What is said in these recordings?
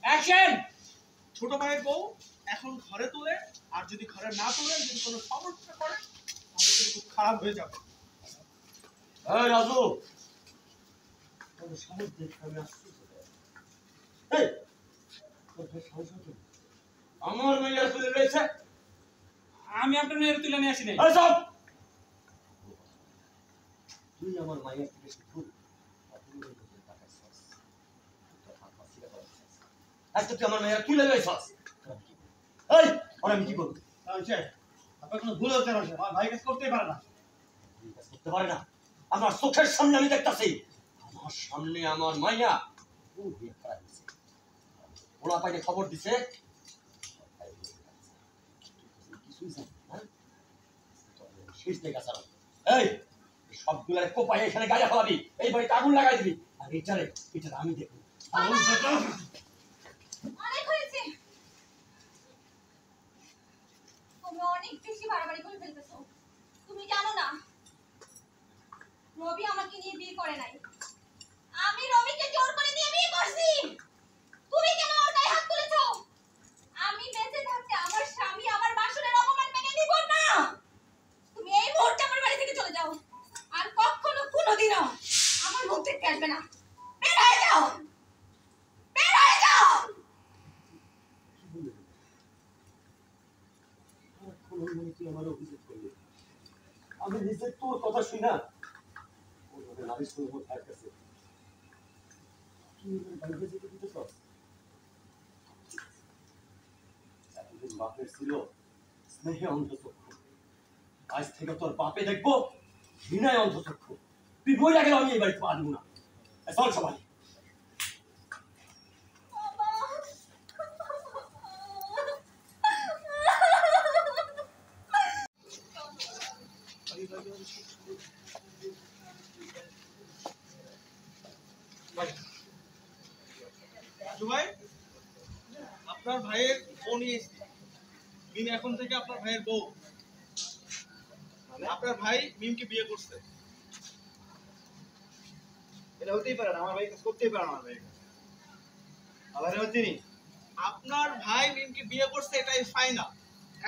Action. ছোট ভাইয়ের বউ এখন ঘরে তোলে, আর যদি ঘরে না তোলে, যদি কোনো সমস্যা করে তাহলে কিন্তু খুব খারাপ হয়ে যাবে। এই রাজু, তোর সাহস দেখে আমি আসছি। এই তোর সাহস হচ্ছে আমার মেয়ের তুলে রয়েছে। আমি আপনার মেয়ের তুলে নিয়ে আসি নাই। এই সব তুই আমার মায়ের থেকে শুধু আজকে তুই আমার মেয়ের তুলে রয়েছিস। এই আর আমি কি করবো? আপনার কোনো ভুল হচ্ছে না, আমার ভাই কাজ করতেই পারে না। করতে পারে না? আমার চোখের সামনে আমি দেখতেছি, আমার সামনে আমার মাইয়া ওলা পাইলে খবর দিছে। এই সবগুলো কোপাই এখানে গায়ে ফেলাবি, এই বাড়িতে আগুন লাগাই দিবি, আর এটারে আমি দেখবো। অনেক হয়েছে, তুমি অনেক বেশি বাড়াবাড়ি করে ফেলতেছো। তুমি জানো না রবি আমাকে নিয়ে বিয়ে করে নাই, আমি রবিকে জোর করে নিয়ে বিয়ে করছি। তুমি কেন ওর গায়ে হাত তুলেছো? আমি বেঁচে থাকতে আমার স্বামী আমার বাসনের অপমান মেনে নিব না। তুমি এই মুহূর্তে আমার বাড়ি থেকে চলে যাও, আর কখনো কোনোদিনও আমার মুখ দেখতে আসবে না। বের হয়ে যাও, বের হয়ে যাও। আমি নিজে তোর কথা শুই না, নালিশ করবো তার কাছে। এতদিন বাপের ছিল স্নেহে অন্ধচক্ষু, আজ থেকে তোর বাপে দেখবো ঘৃণায় অন্ধচক্ষু। তুই বই গেল আমি এই বাড়িতে পা দিব না। চল সবাই। রাজু ভাই, আপনার ভাইয়ের বউ নিয়ে এসেছি। মিম এখন থেকে আপনার ভাইয়ের বউ। আপনার ভাই মিমকে বিয়ে করছে। এটা হতেই পারে না, আমার ভাই কাজ করতেই পারে না। আমার ভাই আবার হচ্ছে নি আপনার ভাই মিমকে বিয়ে করছে, এটাই ফাইনাল।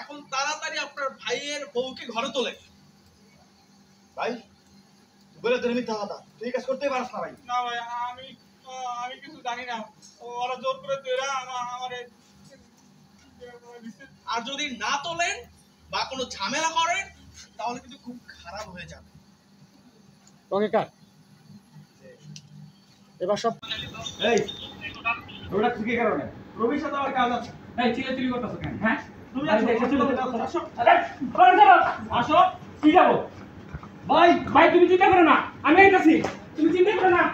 এখন তাড়াতাড়ি আপনার ভাইয়ের বউকে ঘরে তোলে। ভাই বলে তোর মিথ্যা কথা, তুই কাজ করতেই পারস না ভাই। না ভাই, আমি কিছু জানি না। ওরা জোর করে তোরা আমার। আর যদি না তোলেন বা কোনো ঝামেলা করেন তাহলে কিন্তু খুব খারাপ হয়ে যাবে। ওকে কাট এবার সব। এই তোরা কি কারণে রবির সাথে আমার কাজ আছে। এই চিল্লাচিল্লি করতেছো কেন? হ্যাঁ তুমি আরে দেখো, চলো, আসো। আরে চলো, চলো। আসো। কি যাবো? ভাই ভাই তুমি চিন্তা করো না, আমি আইতাছি, তুমি চিন্তা করো না।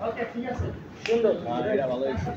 ওকে ঠিক আছে, সুন্দর। এটা ভালো হয়েছে।